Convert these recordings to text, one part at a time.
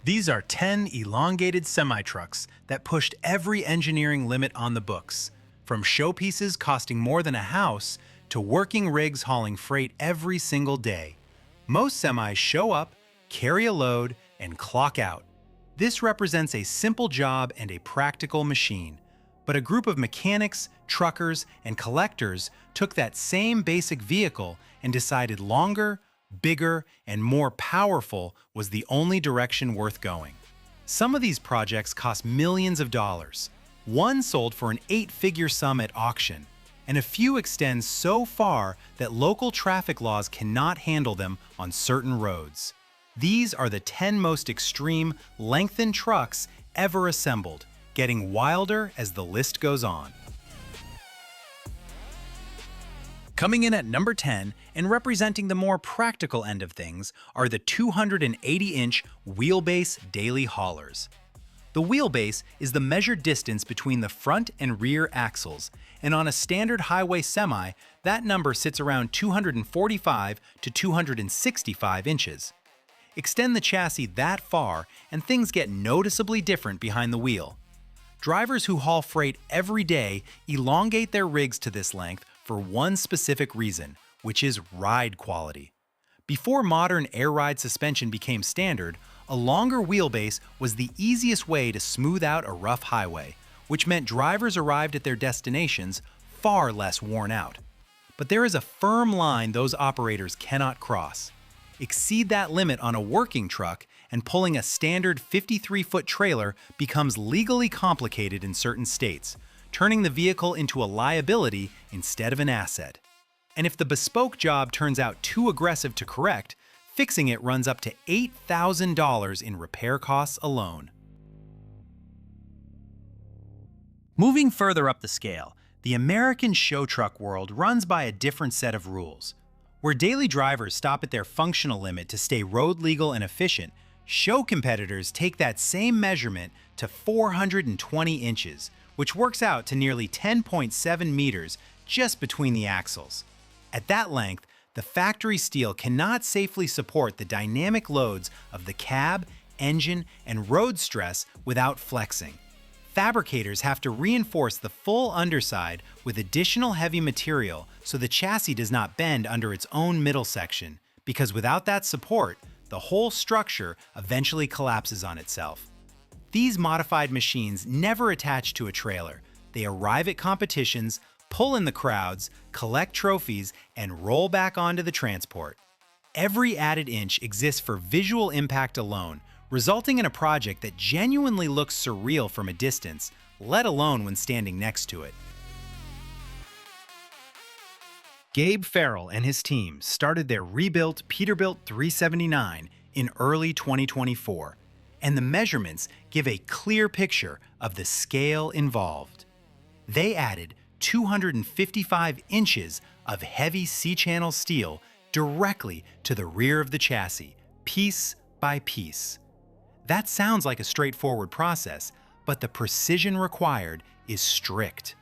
These are 10 elongated semi-trucks that pushed every engineering limit on the books, from showpieces costing more than a house to working rigs hauling freight every single day. Most semis show up, carry a load, and clock out. This represents a simple job and a practical machine. But a group of mechanics, truckers, and collectors took that same basic vehicle and decided longer, bigger, and more powerful was the only direction worth going. Some of these projects cost millions of dollars. One sold for an 8-figure sum at auction, and a few extend so far that local traffic laws cannot handle them on certain roads. These are the 10 most extreme, lengthened trucks ever assembled, getting wilder as the list goes on. Coming in at number 10 and representing the more practical end of things are the 280-inch Wheelbase daily haulers. The wheelbase is the measured distance between the front and rear axles, and on a standard highway semi, that number sits around 245 to 265 inches. Extend the chassis that far and things get noticeably different behind the wheel. Drivers who haul freight every day elongate their rigs to this length for one specific reason, which is ride quality. Before modern air ride suspension became standard, a longer wheelbase was the easiest way to smooth out a rough highway, which meant drivers arrived at their destinations far less worn out. But there is a firm line those operators cannot cross. Exceed that limit on a working truck, and pulling a standard 53-foot trailer becomes legally complicated in certain states, turning the vehicle into a liability instead of an asset. And if the bespoke job turns out too aggressive to correct, fixing it runs up to $8,000 in repair costs alone. Moving further up the scale, the American show truck world runs by a different set of rules. Where daily drivers stop at their functional limit to stay road legal and efficient, show competitors take that same measurement to 420 inches, which works out to nearly 10.7 meters just between the axles. At that length, the factory steel cannot safely support the dynamic loads of the cab, engine, and road stress without flexing. Fabricators have to reinforce the full underside with additional heavy material so the chassis does not bend under its own middle section, because without that support, the whole structure eventually collapses on itself. These modified machines never attach to a trailer. They arrive at competitions, pull in the crowds, collect trophies, and roll back onto the transport. Every added inch exists for visual impact alone, resulting in a project that genuinely looks surreal from a distance, let alone when standing next to it. Gabe Farrell and his team started their rebuilt Peterbilt 379 in early 2024, and the measurements give a clear picture of the scale involved. They added 255 inches of heavy C-channel steel directly to the rear of the chassis, piece by piece. That sounds like a straightforward process, but the precision required is strict.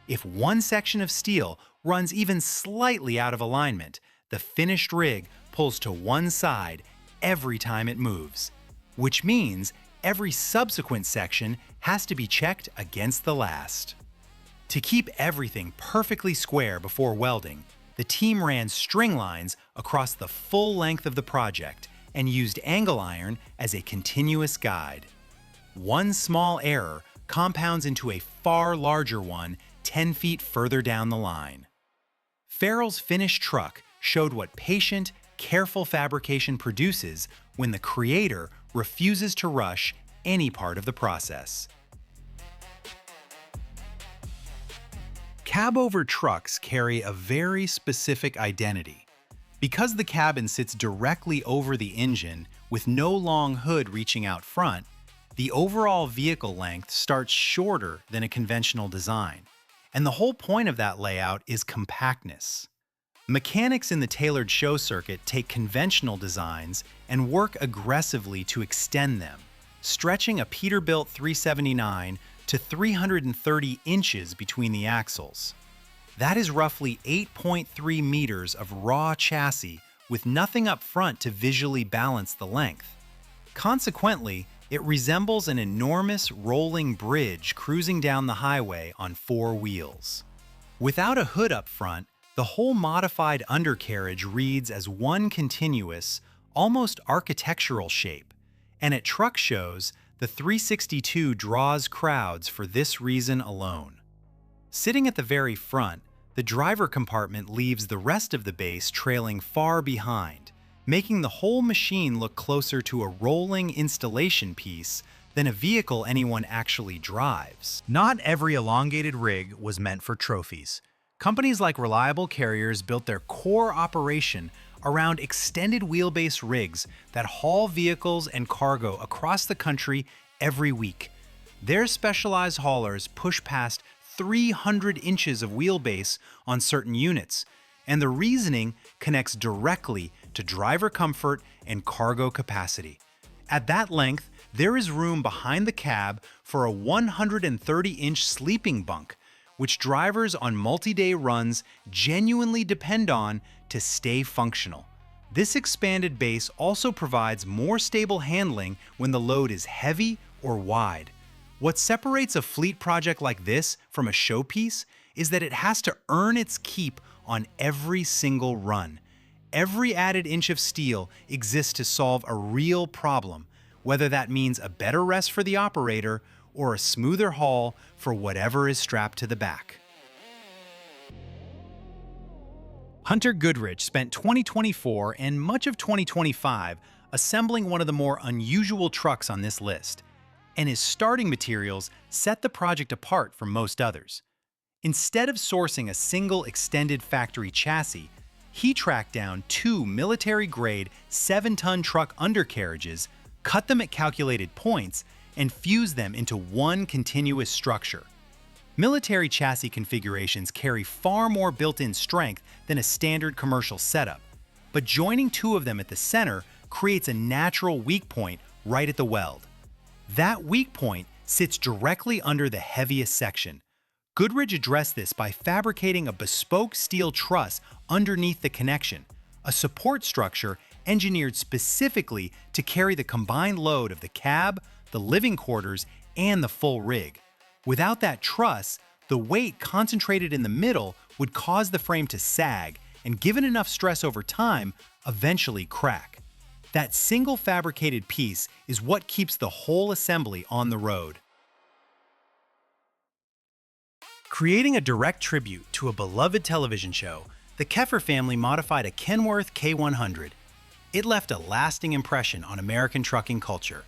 If one section of steel runs even slightly out of alignment, the finished rig pulls to one side every time it moves, which means every subsequent section has to be checked against the last. To keep everything perfectly square before welding, the team ran string lines across the full length of the project and used angle iron as a continuous guide. One small error compounds into a far larger one 10 feet further down the line. Farrell's finished truck showed what patient, careful fabrication produces when the creator refuses to rush any part of the process. Cabover trucks carry a very specific identity. Because the cabin sits directly over the engine with no long hood reaching out front, the overall vehicle length starts shorter than a conventional design. And the whole point of that layout is compactness. Mechanics in the tailored show circuit take conventional designs and work aggressively to extend them, stretching a Peterbilt 379 to 330 inches between the axles. That is roughly 8.3 meters of raw chassis with nothing up front to visually balance the length. Consequently, It resembles an enormous rolling bridge cruising down the highway on four wheels. Without a hood up front, the whole modified undercarriage reads as one continuous, almost architectural shape, and at truck shows, the 362 draws crowds for this reason alone. Sitting at the very front, the driver compartment leaves the rest of the base trailing far behind, making the whole machine look closer to a rolling installation piece than a vehicle anyone actually drives. Not every elongated rig was meant for trophies. Companies like Reliable Carriers built their core operation around extended wheelbase rigs that haul vehicles and cargo across the country every week. Their specialized haulers push past 300 inches of wheelbase on certain units, and the reasoning connects directly to driver comfort and cargo capacity. At that length, there is room behind the cab for a 130-inch sleeping bunk, which drivers on multi-day runs genuinely depend on to stay functional. This expanded base also provides more stable handling when the load is heavy or wide. What separates a fleet project like this from a showpiece is that it has to earn its keep on every single run. Every added inch of steel exists to solve a real problem, whether that means a better rest for the operator or a smoother haul for whatever is strapped to the back. Hunter Goodrich spent 2024 and much of 2025 assembling one of the more unusual trucks on this list, and his starting materials set the project apart from most others. Instead of sourcing a single extended factory chassis, he tracked down two military-grade 7-ton truck undercarriages, cut them at calculated points, and fused them into one continuous structure. Military chassis configurations carry far more built-in strength than a standard commercial setup, but joining two of them at the center creates a natural weak point right at the weld. That weak point sits directly under the heaviest section. Goodrich addressed this by fabricating a bespoke steel truss underneath the connection, a support structure engineered specifically to carry the combined load of the cab, the living quarters, and the full rig. Without that truss, the weight concentrated in the middle would cause the frame to sag and, given enough stress over time, eventually crack. That single fabricated piece is what keeps the whole assembly on the road. Creating a direct tribute to a beloved television show, the Keffer family modified a Kenworth K100. It left a lasting impression on American trucking culture.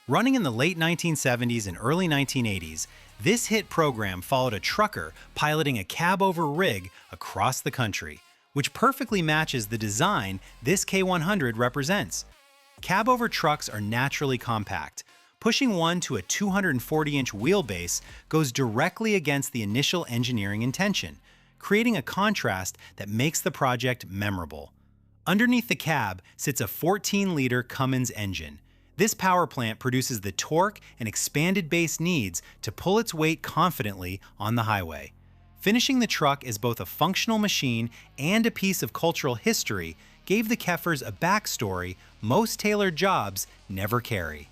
Running in the late 1970s and early 1980s, this hit program followed a trucker piloting a cab-over rig across the country, which perfectly matches the design this K100 represents. Cab-over trucks are naturally compact. Pushing one to a 240-inch wheelbase goes directly against the initial engineering intention, creating a contrast that makes the project memorable. Underneath the cab sits a 14-liter Cummins engine. This power plant produces the torque and expanded base needs to pull its weight confidently on the highway. Finishing the truck as both a functional machine and a piece of cultural history gave the Keffers a backstory most tailored jobs never carry.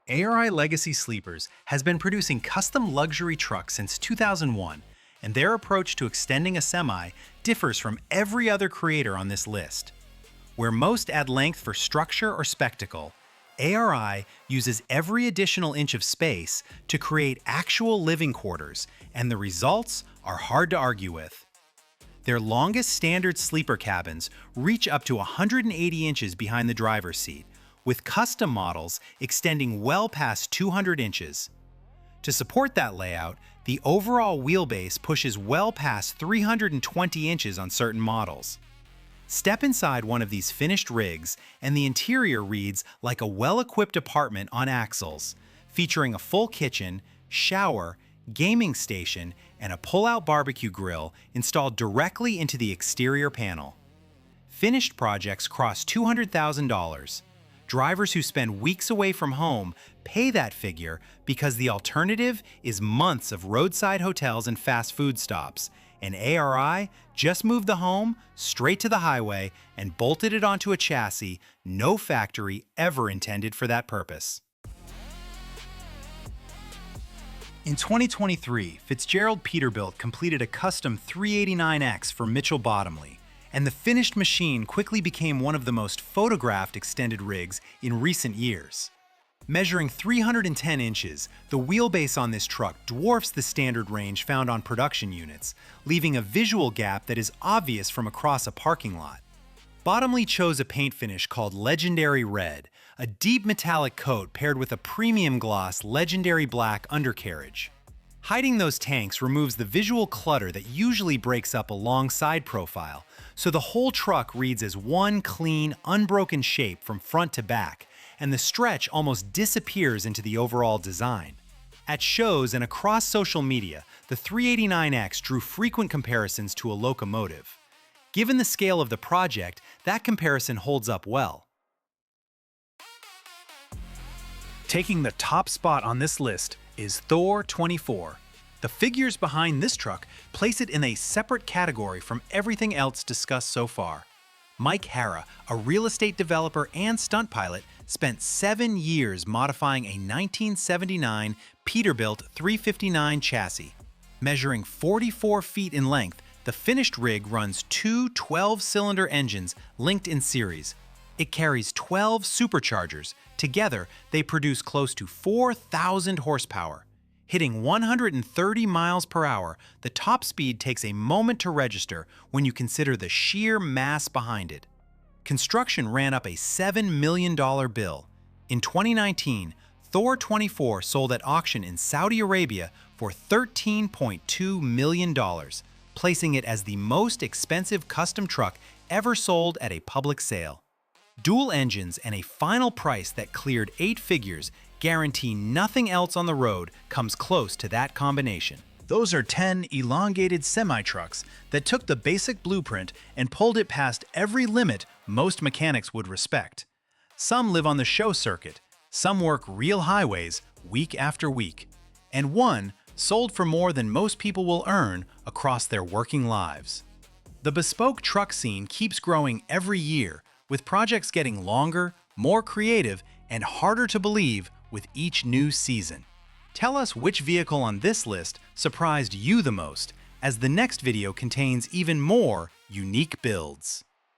ARI Legacy Sleepers has been producing custom luxury trucks since 2001, and their approach to extending a semi differs from every other creator on this list. Where most add length for structure or spectacle, ARI uses every additional inch of space to create actual living quarters, and the results are hard to argue with. Their longest standard sleeper cabins reach up to 180 inches behind the driver's seat, with custom models extending well past 200 inches. To support that layout, the overall wheelbase pushes well past 320 inches on certain models. Step inside one of these finished rigs, and the interior reads like a well-equipped apartment on axles, featuring a full kitchen, shower, gaming station, and a pull-out barbecue grill installed directly into the exterior panel. Finished projects cross $200,000. Drivers who spend weeks away from home pay that figure because the alternative is months of roadside hotels and fast food stops, and ARI just moved the home straight to the highway and bolted it onto a chassis no factory ever intended for that purpose. In 2023, Fitzgerald Peterbilt completed a custom 389X for Mitchell Bottomley, and the finished machine quickly became one of the most photographed extended rigs in recent years. Measuring 310 inches, the wheelbase on this truck dwarfs the standard range found on production units, leaving a visual gap that is obvious from across a parking lot. Bottomley chose a paint finish called Legendary Red, a deep metallic coat paired with a premium gloss Legendary Black undercarriage. Hiding those tanks removes the visual clutter that usually breaks up a long side profile, so the whole truck reads as one clean, unbroken shape from front to back, and the stretch almost disappears into the overall design. At shows and across social media, the 389X drew frequent comparisons to a locomotive. Given the scale of the project, that comparison holds up well. Taking the top spot on this list is THOR 24. The figures behind this truck place it in a separate category from everything else discussed so far. Mike Harrah, a real estate developer and stunt pilot, spent 7 years modifying a 1979 Peterbilt 359 chassis. Measuring 44 feet in length, the finished rig runs two 12-cylinder engines linked in series. It carries 12 superchargers. Together, they produce close to 4,000 horsepower. Hitting 130 miles per hour, the top speed takes a moment to register when you consider the sheer mass behind it. Construction ran up a $7 million bill. In 2019, THOR 24 sold at auction in Saudi Arabia for $13.2 million, placing it as the most expensive custom truck ever sold at a public sale. Dual engines and a final price that cleared 8 figures guarantee nothing else on the road comes close to that combination. Those are 10 elongated semi-trucks that took the basic blueprint and pulled it past every limit most mechanics would respect. Some live on the show circuit, some work real highways week after week, and one sold for more than most people will earn across their working lives. The bespoke truck scene keeps growing every year, with projects getting longer, more creative, and harder to believe with each new season. Tell us which vehicle on this list surprised you the most, as the next video contains even more unique builds.